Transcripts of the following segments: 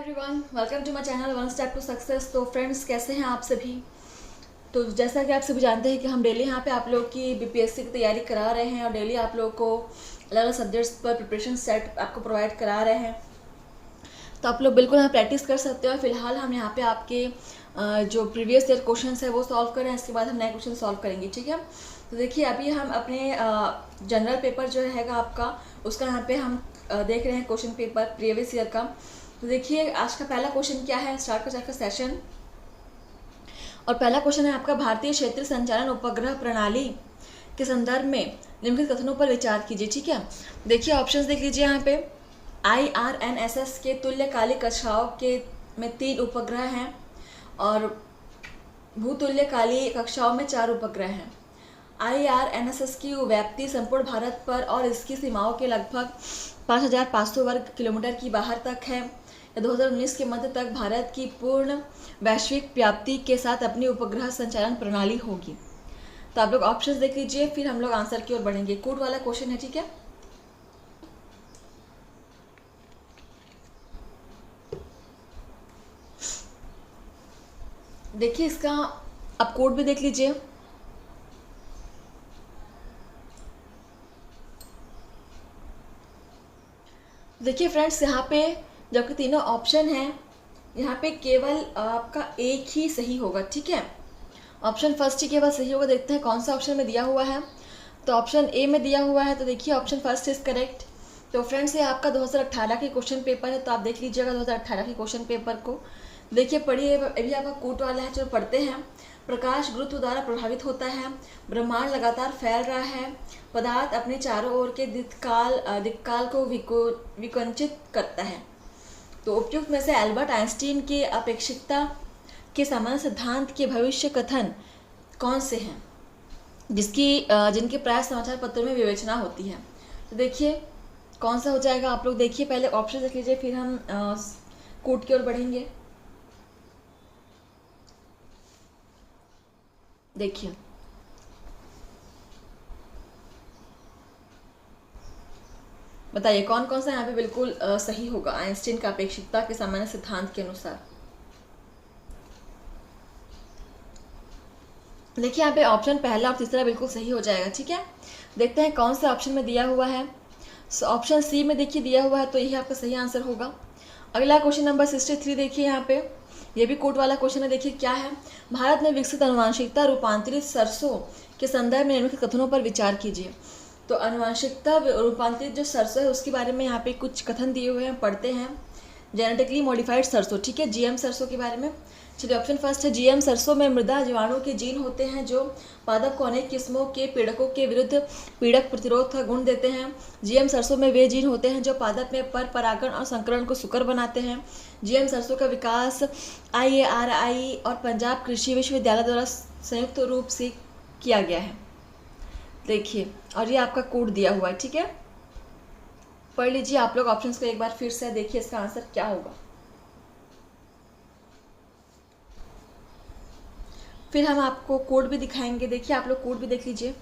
Everyone, welcome to my channel one step to success. तो friends, कैसे हैं आप सभी। तो जैसा कि आप सभी जानते हैं कि हम डेली यहाँ पे आप लोग की बीपीएससी की तैयारी करा रहे हैं और डेली आप लोग को अलग अलग सब्जेक्ट्स पर प्रिपरेशन सेट आपको प्रोवाइड करा रहे हैं। तो आप लोग बिल्कुल यहाँ प्रैक्टिस कर सकते हो। फिलहाल हम यहाँ पे आपके जो प्रीवियस ईयर क्वेश्चन है वो सॉल्व करें, इसके बाद हम नए क्वेश्चन सॉल्व करेंगे, ठीक है। तो देखिए, अभी हम अपने जनरल पेपर जो रहेगा आपका, उसका यहाँ पे हम देख रहे हैं क्वेश्चन पेपर प्रीवियस ईयर का। तो देखिए, आज का पहला क्वेश्चन क्या है, स्टार्ट कर जाकर सेशन। और पहला क्वेश्चन है आपका, भारतीय क्षेत्रीय संचालन उपग्रह प्रणाली के संदर्भ में निम्नलिखित कथनों पर विचार कीजिए, ठीक है। देखिए, ऑप्शंस देख लीजिए यहाँ पे। IRNSS के तुल्यकालिक कक्षाओं के में 3 उपग्रह हैं और भूतुल्यकाली कक्षाओं में 4 उपग्रह हैं। IRNSS की व्याप्ति संपूर्ण भारत पर और इसकी सीमाओं के लगभग 5,500 वर्ग किलोमीटर की बाहर तक है। 2019 के मध्य तक भारत की पूर्ण वैश्विक व्याप्ति के साथ अपनी उपग्रह संचालन प्रणाली होगी। तो आप लोग ऑप्शंस देख लीजिए, फिर हम लोग आंसर की ओर बढ़ेंगे। कोड वाला क्वेश्चन है, ठीक है। देखिए, इसका आप कोड भी देख लीजिए। देखिए फ्रेंड्स, यहाँ पे जबकि तीनों ऑप्शन हैं, यहाँ पे केवल आपका एक ही सही होगा, ठीक है। ऑप्शन फर्स्ट ही केवल सही होगा। देखते हैं कौन सा ऑप्शन में दिया हुआ है। तो ऑप्शन ए में दिया हुआ है, तो देखिए ऑप्शन फर्स्ट इज करेक्ट। तो फ्रेंड्स, ये आपका 2018 के क्वेश्चन पेपर है, तो आप देख लीजिएगा 2018 के क्वेश्चन पेपर को। देखिए, पढ़िए, अभी आपका कूट वाला है, चलो पढ़ते हैं। प्रकाश गुरुत्व द्वारा प्रभावित होता है, ब्रह्मांड लगातार फैल रहा है, पदार्थ अपने चारों ओर के दिक्काल को विकुंचित करता है। तो उपयुक्त में से एल्बर्ट आइंस्टीन के अपेक्षिकता के सामान्य सिद्धांत के भविष्य कथन कौन से हैं, जिनके प्राय समाचार पत्रों में विवेचना होती है। तो देखिए कौन सा हो जाएगा। आप लोग देखिए, पहले ऑप्शन देख लीजिए, फिर हम कोड की ओर बढ़ेंगे। देखिए, बताइए कौन कौन सा यहाँ पे बिल्कुल सही होगा आइंस्टीन का अपेक्षिकता के सामान्य सिद्धांत के अनुसार। देखिए, यहाँ पे ऑप्शन पहला और तीसरा बिल्कुल सही हो जाएगा, ठीक है। देखते हैं कौन से ऑप्शन में दिया हुआ है। ऑप्शन सी में देखिए दिया हुआ है, तो यही आपका सही आंसर होगा। अगला क्वेश्चन नंबर 63 देखिए, यहाँ पे ये भी कोड वाला क्वेश्चन है। देखिए क्या है, भारत में विकसित अनुवांशिकता रूपांतरित सरसों के संदर्भ में निम्नलिखित कथनों पर विचार कीजिए। तो अनुवांशिकता रूपांतरित जो सरसों है उसके बारे में यहाँ पे कुछ कथन दिए हुए हैं, पढ़ते हैं। जेनेटिकली मॉडिफाइड सरसों, ठीक है, GM सरसों के बारे में। चलिए, ऑप्शन फर्स्ट है, GM सरसों में मृदा जीवाणु के जीन होते हैं जो पादप को अनेक किस्मों के पीड़कों के विरुद्ध पीड़क प्रतिरोध का गुण देते हैं। GM सरसों में वे जीन होते हैं जो पादप में पर परागण और संकरण को सुकर बनाते हैं। GM सरसों का विकास IARI और पंजाब कृषि विश्वविद्यालय द्वारा संयुक्त रूप से किया गया है। देखिए, और ये आपका कोड दिया हुआ है, ठीक है। पढ़ लीजिए आप लोग ऑप्शंस को एक बार फिर से, देखिए इसका आंसर क्या होगा। फिर हम आपको कोड भी दिखाएंगे। देखिए, आप लोग कोड भी देख लीजिए।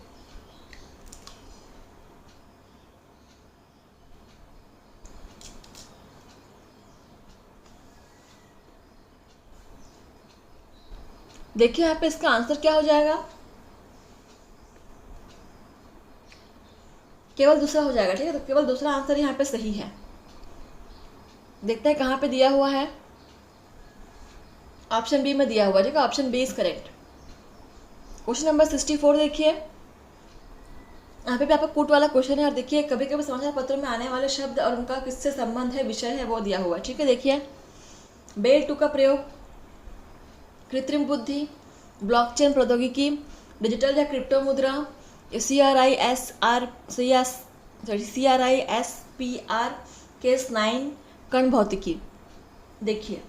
देखिए यहाँ पे इसका आंसर क्या हो जाएगा, केवल दूसरा हो जाएगा, ठीक है। तो केवल दूसरा आंसर यहाँ पे सही है। देखते हैं कहाँ पे दिया हुआ है। ऑप्शन बी में दिया हुआ है, ठीक है। Option B is correct. Question number 64 देखिए, यहाँ पे भी आपका कोट वाला क्वेश्चन है। और देखिए, कभी कभी समाचार पत्रों में आने वाले शब्द और उनका किससे संबंध है, विषय है, वो दिया हुआ है, ठीक है। देखिए, बेल टू का प्रयोग, कृत्रिम बुद्धि, ब्लॉकचेन प्रौद्योगिकी, डिजिटल या क्रिप्टो मुद्रा, CRISPR केस 9 कण भौतिकी। देखिए,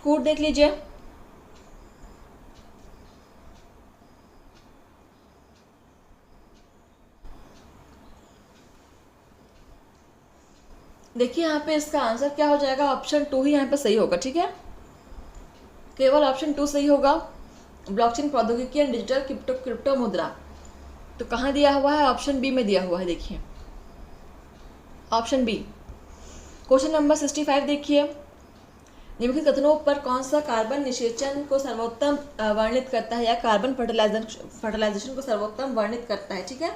कोड देख लीजिए। देखिए यहाँ पे इसका आंसर क्या हो जाएगा, ऑप्शन 2 ही यहाँ पे सही होगा। ठीक है, केवल ऑप्शन 2 सही होगा, ब्लॉकचेन प्रौद्योगिकी एंड डिजिटल क्रिप्टो मुद्रा। तो कहाँ दिया हुआ है, ऑप्शन बी में दिया हुआ है। देखिए ऑप्शन बी। क्वेश्चन नंबर 65 देखिए, निम्नलिखित कथनों पर कौन सा कार्बन निषेचन को सर्वोत्तम वर्णित करता है या कार्बन फर्टिलाइजेशन को सर्वोत्तम वर्णित करता है। ठीक है,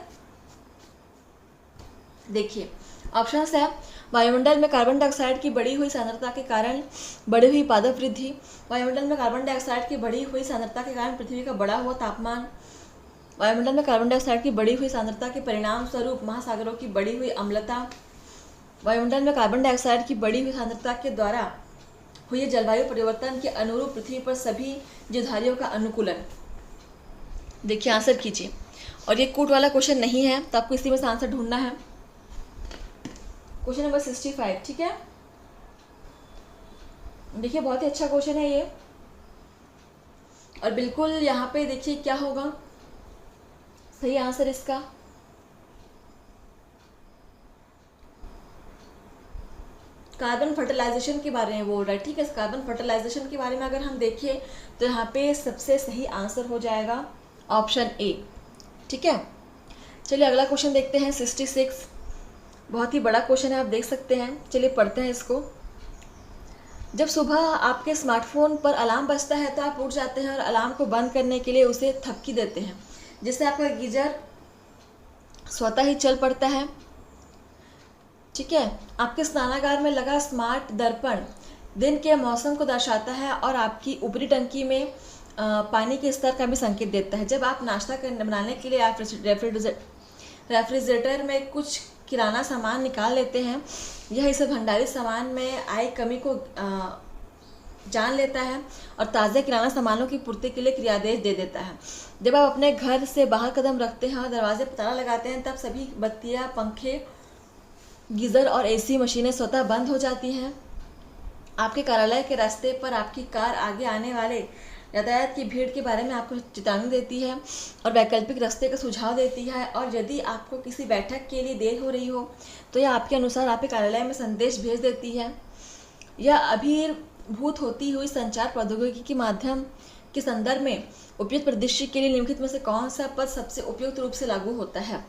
देखिए ऑप्शन है, वायुमंडल में कार्बन डाइऑक्साइड की बढ़ी हुई सांद्रता के कारण बढ़ी हुई पादप वृद्धि, वायुमंडल में कार्बन डाइऑक्साइड की बढ़ी हुई सांद्रता के कारण पृथ्वी का बढ़ा हुआ तापमान, वायुमंडल में कार्बन डाइऑक्साइड की बढ़ी हुई सांद्रता के परिणाम स्वरूप महासागरों की बढ़ी हुई अम्लता, वायुमंडल में कार्बन डाइऑक्साइड की बढ़ी हुई सांद्रता के द्वारा हुई जलवायु परिवर्तन के अनुरूप पृथ्वी पर सभी जीवधारियों का अनुकूलन। देखिए आंसर कीजिए, और ये कूट वाला क्वेश्चन नहीं है तो आपको इसी में से आंसर ढूंढना है। Question number 65। ठीक है, देखिए बहुत ही अच्छा क्वेश्चन है ये, और बिल्कुल यहाँ पे देखिए क्या होगा सही आंसर इसका। कार्बन फर्टिलाइजेशन के बारे में बोल रहा है। ठीक है, कार्बन फर्टिलाइजेशन के बारे में अगर हम देखें तो यहाँ पे सबसे सही आंसर हो जाएगा ऑप्शन ए। ठीक है, चलिए अगला क्वेश्चन देखते हैं 66। बहुत ही बड़ा क्वेश्चन है, आप देख सकते हैं। चलिए पढ़ते हैं इसको। जब सुबह आपके स्मार्टफोन पर अलार्म बजता है तो आप उठ जाते हैं और अलार्म को बंद करने के लिए उसे थपकी देते हैं, जिससे आपका गीजर स्वतः ही चल पड़ता है। ठीक है, आपके स्नानागार में लगा स्मार्ट दर्पण दिन के मौसम को दर्शाता है और आपकी ऊपरी टंकी में पानी के स्तर का भी संकेत देता है। जब आप नाश्ता बनाने के लिए आप रेफ्रिजरेटर में कुछ किराना सामान निकाल लेते हैं, यह इसे भंडारित सामान में आई कमी को जान लेता है और ताज़ा किराना सामानों की पूर्ति के लिए क्रियादेश दे देता है। जब आप अपने घर से बाहर कदम रखते हैं और दरवाजे पर ताला लगाते हैं, तब सभी बत्तियां, पंखे, गीज़र और एसी मशीनें स्वतः बंद हो जाती हैं। आपके कार्यालय के रास्ते पर आपकी कार आगे आने वाले यातायात की भीड़ के बारे में आपको चेतावनी देती है और वैकल्पिक रास्ते का सुझाव देती है, और यदि आपको किसी बैठक के लिए देर हो रही हो तो यह आपके अनुसार आपके कार्यालय में संदेश भेज देती है। यह अभिभूत होती हुई संचार प्रौद्योगिकी के माध्यम के संदर्भ में उपयुक्त परिदृश्य के लिए निम्नलिखित में से कौन सा पद सबसे उपयुक्त रूप से लागू होता है।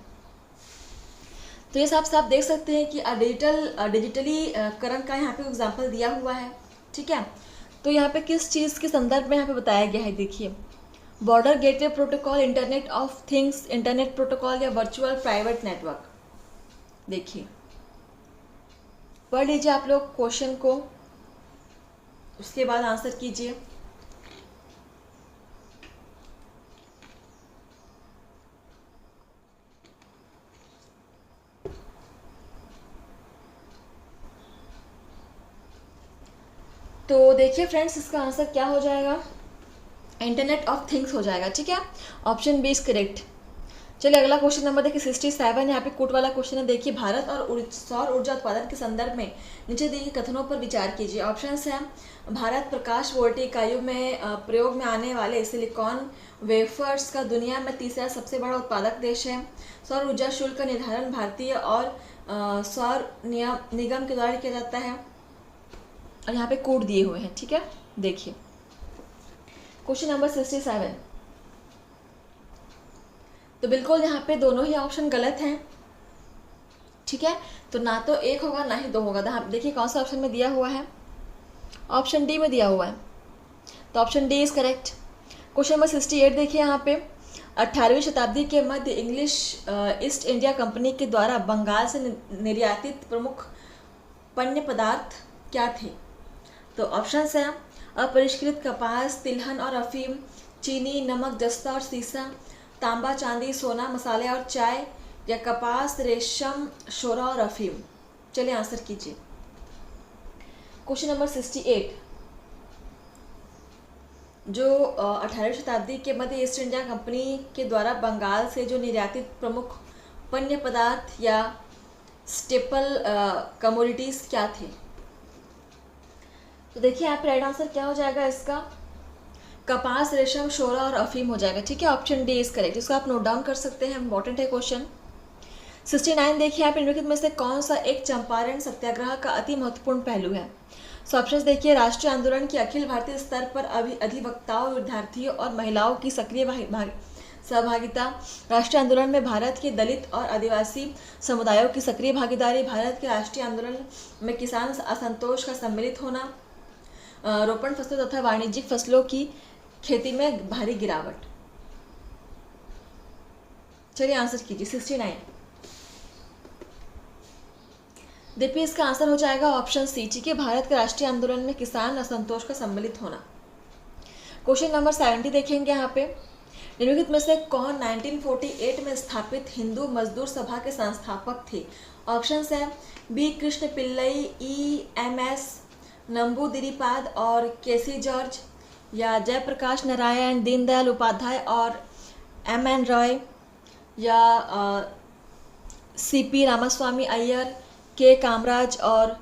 तो ये साफ साफ देख सकते हैं कि डिजिटलीकरण का यहाँ पे एग्जाम्पल दिया हुआ है। ठीक है, तो यहाँ पे किस चीज़ के संदर्भ में यहाँ पे बताया गया है। देखिए, border gateway protocol, internet of things, internet protocol या वर्चुअल प्राइवेट नेटवर्क। देखिए पढ़ लीजिए आप लोग क्वेश्चन को, उसके बाद आंसर कीजिए। तो देखिए फ्रेंड्स, इसका आंसर क्या हो जाएगा, इंटरनेट ऑफ थिंग्स हो जाएगा। ठीक है, ऑप्शन बी इज करेक्ट। चलिए अगला क्वेश्चन नंबर देखिए 67। यहाँ पे कूट वाला क्वेश्चन है। देखिए, भारत और सौर ऊर्जा उत्पादन के संदर्भ में नीचे दिए गए कथनों पर विचार कीजिए। ऑप्शन है, भारत प्रकाश वोल्टिक इकाइयों में प्रयोग में आने वाले सिलिकॉन वेफर्स का दुनिया में तीसरा सबसे बड़ा उत्पादक देश है। सौर ऊर्जा शुल्क का निर्धारण भारतीय और सौर निगम के द्वारा किया जाता है, और यहाँ पे कोड दिए हुए हैं। ठीक है, देखिए क्वेश्चन नंबर 67। तो बिल्कुल यहाँ पे दोनों ही ऑप्शन गलत हैं। ठीक है, तो ना तो एक होगा ना ही दो होगा। देखिए कौन सा ऑप्शन में दिया हुआ है, ऑप्शन डी में दिया हुआ है, तो option D is correct. Question number 68 देखिए यहाँ पे, 18वीं शताब्दी के मध्य इंग्लिश ईस्ट इंडिया कंपनी के द्वारा बंगाल से निर्यातित प्रमुख पण्य पदार्थ क्या थे। तो ऑप्शन है, अपरिष्कृत कपास, तिलहन और अफीम, चीनी, नमक, जस्ता और सीसा, तांबा, चांदी, सोना, मसाले और चाय, या कपास, रेशम, शोरा और अफीम। चलिए आंसर कीजिए। क्वेश्चन नंबर 68, जो 18वीं शताब्दी के मध्य ईस्ट इंडिया कंपनी के द्वारा बंगाल से जो निर्यातित प्रमुख पण्य पदार्थ या स्टेपल कमोडिटीज क्या थे। तो देखिए यहाँ पे राइट आंसर क्या हो जाएगा इसका, कपास, रेशम, शोरा और अफीम हो जाएगा। ठीक है, ऑप्शन डी इज करेक्ट। इसको आप नोट डाउन कर सकते हैं, इंपॉर्टेंट है क्वेश्चन। 69 देखिए आप, निम्नलिखित में से कौन सा एक चंपारण सत्याग्रह का अति महत्वपूर्ण पहलू है? सो ऑप्शन देखिए, राष्ट्रीय आंदोलन की अखिल भारतीय स्तर पर अधिवक्ताओं, विद्यार्थियों और महिलाओं की सक्रिय सहभागिता, राष्ट्रीय आंदोलन में भारत के दलित और आदिवासी समुदायों की सक्रिय भागीदारी, भारत के राष्ट्रीय आंदोलन में किसान असंतोष का सम्मिलित होना, रोपण फसलों तथा वाणिज्यिक फसलों की खेती में भारी गिरावट। चलिए आंसर कीजिए। 69। देखिए इसका आंसर हो जाएगा ऑप्शन सी, ठीक है, भारत के राष्ट्रीय आंदोलन में किसान असंतोष का सम्मिलित होना। क्वेश्चन नंबर 70 देखेंगे यहाँ पे, निम्नलिखित में से कौन 1948 में स्थापित हिंदू मजदूर सभा के संस्थापक थे? ऑप्शन है B Krishna Pillai, E M S Namboodiripad और केसी जॉर्ज, या जयप्रकाश नारायण, दीनदयाल उपाध्याय और एम एन रॉय, या सीपी रामास्वामी अय्यर, के कामराज और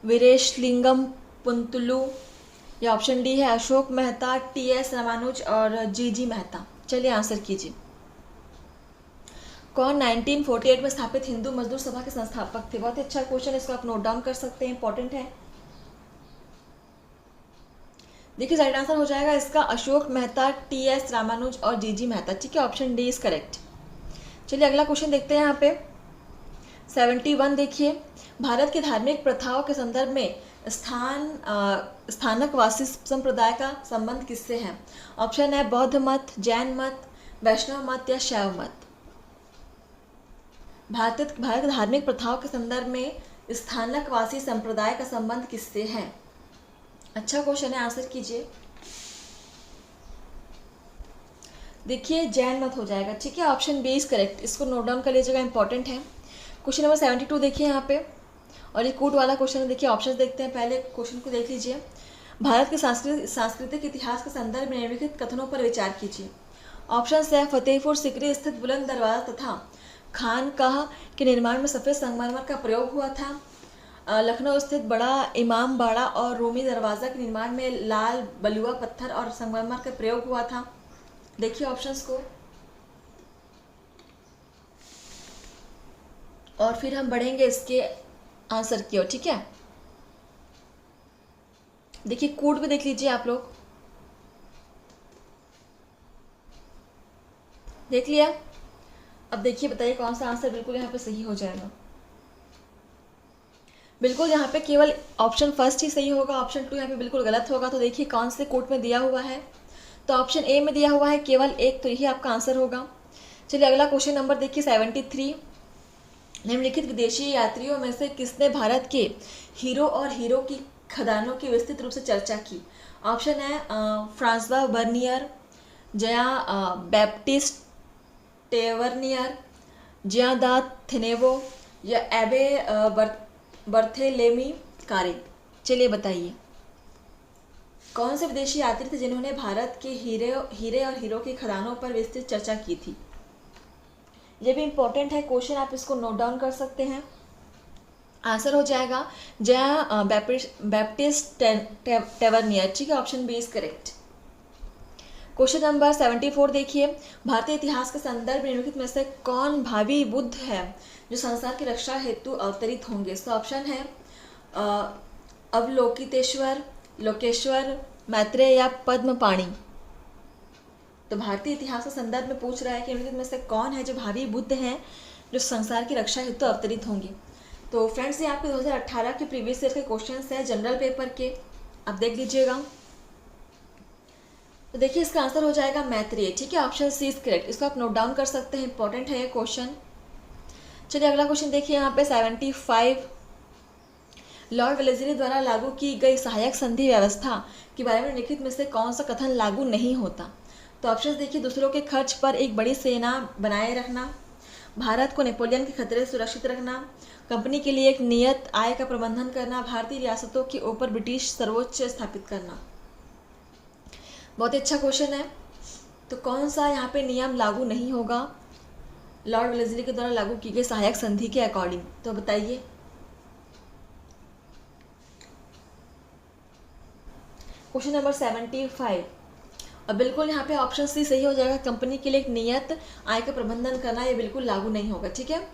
वीरेशलिंगम पुंतुलु, या ऑप्शन डी है अशोक मेहता, टी एस रामानुज और जी जी मेहता। चलिए आंसर कीजिए। कौन 1948 में स्थापित हिंदू मजदूर सभा के संस्थापक थे? बहुत अच्छा क्वेश्चन, इसको आप नोट डाउन कर सकते हैं, इंपॉर्टेंट है। देखिए राइट आंसर हो जाएगा इसका अशोक मेहता, टी एस रामानुज और जी जी मेहता, ठीक है, ऑप्शन डी इज करेक्ट। चलिए अगला क्वेश्चन देखते हैं यहाँ पे 71 देखिए, भारत की धार्मिक प्रथाओं के संदर्भ में स्थानक वासी संप्रदाय का संबंध किससे है? ऑप्शन है बौद्ध मत, जैन मत, वैष्णव मत या शैव मत। भारत की धार्मिक प्रथाओं के संदर्भ में स्थानक वासी संप्रदाय का संबंध किससे है? अच्छा क्वेश्चन है, आंसर कीजिए। देखिए जैन मत हो जाएगा, ठीक है, ऑप्शन बी इज करेक्ट, इसको नोट डाउन कर लीजिएगा, इंपॉर्टेंट है। क्वेश्चन नंबर 72 देखिए यहाँ पे, और ये कूट वाला क्वेश्चन है। देखिए ऑप्शन देखते हैं, पहले क्वेश्चन को देख लीजिए। भारत के सांस्कृतिक इतिहास के संदर्भ में निम्नलिखित कथनों पर विचार कीजिए। ऑप्शन है फतेहपुर सीकरी स्थित बुलंद दरवाजा तथा खानकाह के निर्माण में सफ़ेद संगमरमर का प्रयोग हुआ था। लखनऊ स्थित बड़ा इमाम बाड़ा और रूमी दरवाज़ा के निर्माण में लाल बलुआ पत्थर और संगमरमर का प्रयोग हुआ था। देखिए ऑप्शंस को, और फिर हम बढ़ेंगे इसके आंसर की ओर, ठीक है। देखिए कोड भी देख लीजिए आप लोग, देख लिया। अब देखिए बताइए कौन सा आंसर बिल्कुल यहाँ पे सही हो जाएगा। बिल्कुल यहाँ पे केवल ऑप्शन फर्स्ट ही सही होगा, ऑप्शन 2 यहाँ पे बिल्कुल गलत होगा। तो देखिए कौन से कोड में दिया हुआ है, तो ऑप्शन ए में दिया हुआ है केवल एक, तो यही आपका आंसर होगा। चलिए अगला क्वेश्चन नंबर देखिए 73, निम्नलिखित विदेशी यात्रियों में से किसने भारत के हीरो और हीरो की खदानों की विस्तृत रूप से चर्चा की? ऑप्शन है Francois Bernier, Jean Baptiste Tavernier, Jean de Thevenot, या एबे बर्थेलेमी कारे। चलिए बताइए कौन से विदेशी यात्री थे जिन्होंने भारत के हीरे और हीरो की खदानों पर विस्तृत चर्चा की थी? ये भी इंपॉर्टेंट है क्वेश्चन, आप इसको नोट डाउन कर सकते हैं। आंसर हो जाएगा जया बैप्टिस्ट टेवर्नियर, ठीक है, option B is correct. Question number 74 देखिए, भारतीय इतिहास के संदर्भ निम्नलिखित में से कौन भावी बुद्ध है जो संसार की रक्षा हेतु अवतरित होंगे? तो ऑप्शन है अवलोकितेश्वर, लोकेश्वर, मैत्रेय या पद्मपाणि। तो भारतीय इतिहास के संदर्भ में पूछ रहा है कि निम्नलिखित में से कौन है जो भावी बुद्ध हैं जो संसार की रक्षा हेतु अवतरित होंगे। तो फ्रेंड्स ये आपके 2018 के प्रीवियस ईयर के क्वेश्चंस हैं जनरल पेपर के, आप देख लीजिएगा। तो देखिए इसका आंसर हो जाएगा मैत्रेय, ठीक है, ऑप्शन सी इज करेक्ट, इसको आप नोट डाउन कर सकते हैं, इंपॉर्टेंट है ये क्वेश्चन। चलिए अगला क्वेश्चन देखिए यहाँ पे 75, लॉर्ड वेलेस्ली द्वारा लागू की गई सहायक संधि व्यवस्था के बारे में निम्नलिखित में से कौन सा कथन लागू नहीं होता? तो ऑप्शन देखिए, दूसरों के खर्च पर एक बड़ी सेना बनाए रखना, भारत को नेपोलियन के खतरे से सुरक्षित रखना, कंपनी के लिए एक नियत आय का प्रबंधन करना, भारतीय रियासतों के ऊपर ब्रिटिश सर्वोच्च स्थापित करना। बहुत अच्छा क्वेश्चन है। तो कौन सा यहाँ पे नियम लागू नहीं होगा लॉर्ड वेलेस्ली के द्वारा लागू की गई सहायक संधि के अकॉर्डिंग? तो बताइए। क्वेश्चन नंबर 75, और बिल्कुल यहाँ पे ऑप्शन सी सही हो जाएगा, कंपनी के लिए एक नियत आय का प्रबंधन करना ये बिल्कुल लागू नहीं होगा। ठीक है,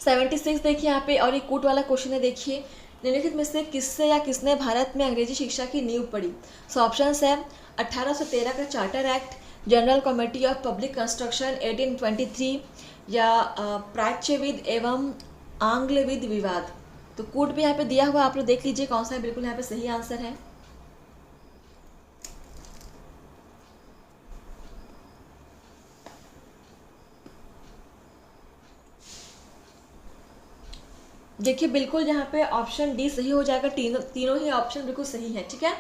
76 देखिए यहाँ पे, और एक कूट वाला क्वेश्चन है। देखिए, निम्नलिखित में से किससे या किसने भारत में अंग्रेजी शिक्षा की नींव पड़ी? सो ऑप्शंस है 1813 का charter act, general committee of public construction 1823, या प्राच्यविद एवं आंग्लविद विवाद। तो कूट भी यहाँ पे दिया हुआ, आप लोग देख लीजिए कौन सा है बिल्कुल यहाँ पे सही आंसर है। देखिए बिल्कुल यहाँ पे ऑप्शन डी सही हो जाएगा, तीनों ही ऑप्शन बिल्कुल सही है। ठीक है,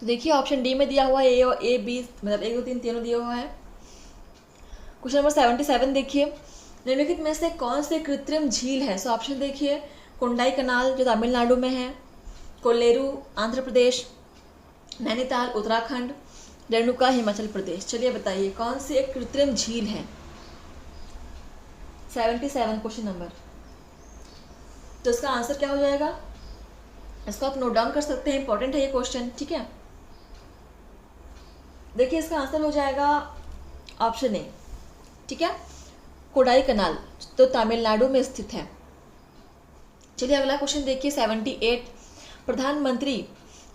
तो देखिए ऑप्शन डी में दिया हुआ है ए और ए बी, मतलब 1 2 3 तीनों दिया हुआ है। क्वेश्चन नंबर 77 देखिए, निम्नलिखित में से कौन से कृत्रिम झील है? सो ऑप्शन देखिए, कोंडाई कनाल जो तमिलनाडु में है, कोल्लेरू आंध्र प्रदेश, नैनीताल उत्तराखंड, रेणुका हिमाचल प्रदेश। चलिए बताइए कौन सी एक कृत्रिम झील है? 77 क्वेश्चन नंबर। तो इसका आंसर क्या हो जाएगा? इसको आप नोट डाउन कर सकते हैं, इंपॉर्टेंट है ये क्वेश्चन। ठीक है, देखिए इसका आंसर हो जाएगा ऑप्शन ए। ठीक है, कोडाई कनाल तो तमिलनाडु में स्थित है। चलिए अगला क्वेश्चन देखिए 78, प्रधानमंत्री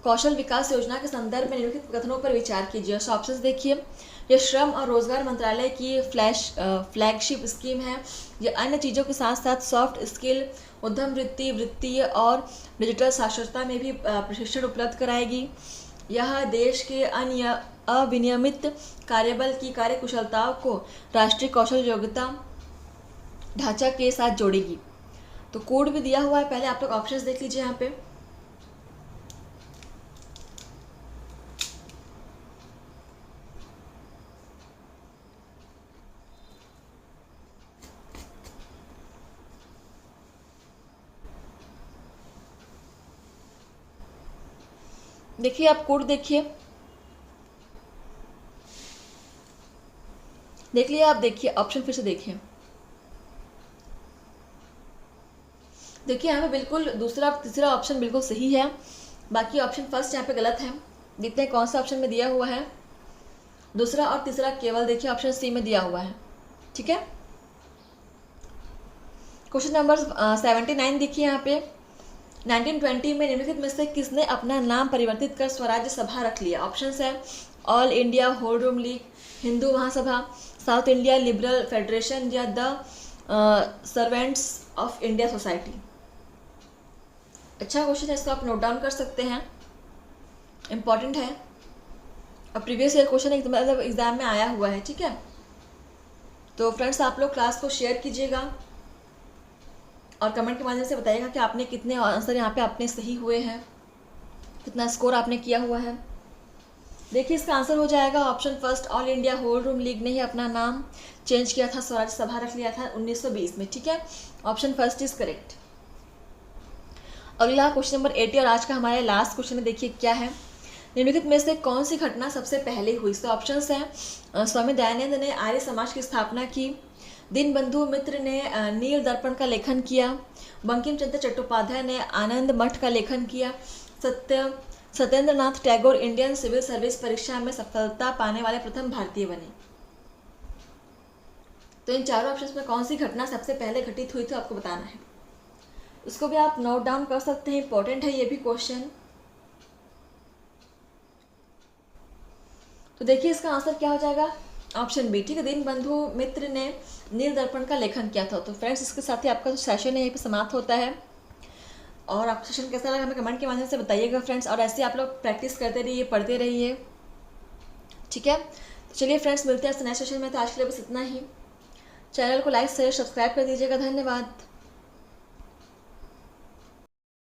कौशल विकास योजना के संदर्भ में निम्नलिखित कथनों पर विचार कीजिए। ऑप्शंस देखिए, यह श्रम और रोजगार मंत्रालय की फ्लैगशिप स्कीम है, यह अन्य चीज़ों के साथ साथ सॉफ्ट स्किल, उद्यम वृत्ति, वित्तीय और डिजिटल साक्षरता में भी प्रशिक्षण उपलब्ध कराएगी, यह देश के अन्य अविनियमित कार्यबल की कार्यकुशलताओं को राष्ट्रीय कौशल योग्यता ढांचा के साथ जोड़ेगी। तो कोड भी दिया हुआ है, पहले आप लोग ऑप्शंस देख लीजिए यहाँ पे। देखिए आप कोड देखिए, देख लिया आप? देखिए ऑप्शन फिर से देखिए। देखिए यहाँ पे बिल्कुल दूसरा तीसरा ऑप्शन बिल्कुल सही है, बाकी ऑप्शन फर्स्ट यहाँ पे गलत है। देखते हैं कौन सा ऑप्शन में दिया हुआ है। दूसरा और तीसरा केवल देखिए ऑप्शन सी में दिया हुआ है। ठीक है, क्वेश्चन नंबर 79 देखिए यहाँ पे, 1920 में निम्नलिखित में से किसने अपना नाम परिवर्तित कर स्वराज्य सभा रख लिया? ऑप्शंस है All India whole room League, Hindu Mahasabha, South India Liberal Federation, या the Servants of India Society. अच्छा क्वेश्चन है, इसको आप नोट डाउन कर सकते हैं, इम्पॉर्टेंट है और प्रीवियस ईयर क्वेश्चन मतलब एग्जाम में आया हुआ है। ठीक है, तो फ्रेंड्स आप लोग क्लास को शेयर कीजिएगा और कमेंट के माध्यम से बताइएगा कि आपने कितने आंसर यहाँ पे आपने सही हुए हैं, कितना स्कोर आपने किया हुआ है। देखिए इसका आंसर हो जाएगा option first, all India whole room league ने ही अपना नाम चेंज किया था, स्वराज सभा रख लिया था 1920 में। ठीक है, ऑप्शन फर्स्ट इज करेक्ट। अगला क्वेश्चन नंबर 80 और आज का हमारा लास्ट क्वेश्चन है। देखिए क्या है, निम्नलिखित में से कौन सी घटना सबसे पहले हुई? तो ऑप्शंस हैं स्वामी दयानंद ने आर्य समाज की स्थापना की, दीनबंधु मित्र ने नील दर्पण का लेखन किया, बंकिम चंद्र चट्टोपाध्याय ने आनंद मठ का लेखन किया, Satyendra Nath Tagore Indian civil service परीक्षा में सफलता पाने वाले प्रथम भारतीय बने। तो इन चारों ऑप्शंस में कौन सी घटना सबसे पहले घटित हुई थी आपको बताना है। इसको भी आप नोट डाउन कर सकते हैं, इंपॉर्टेंट है ये भी क्वेश्चन। तो देखिए इसका आंसर क्या हो जाएगा, ऑप्शन बी। ठीक है, दीनबंधु मित्र ने नील दर्पण का लेखन किया था। तो फ्रेंड्स इसके साथ ही आपका जो सेशन है यहीं पे समाप्त होता है, और आपको सेशन कैसा लगा हमें कमेंट के माध्यम से बताइएगा फ्रेंड्स, और ऐसे आप लोग प्रैक्टिस करते रहिए, पढ़ते रहिए। ठीक है, तो चलिए फ्रेंड्स मिलते हैं नेक्स्ट सेशन में। तो आज के लिए बस इतना ही। चैनल को लाइक शेयर सब्सक्राइब कर दीजिएगा। धन्यवाद।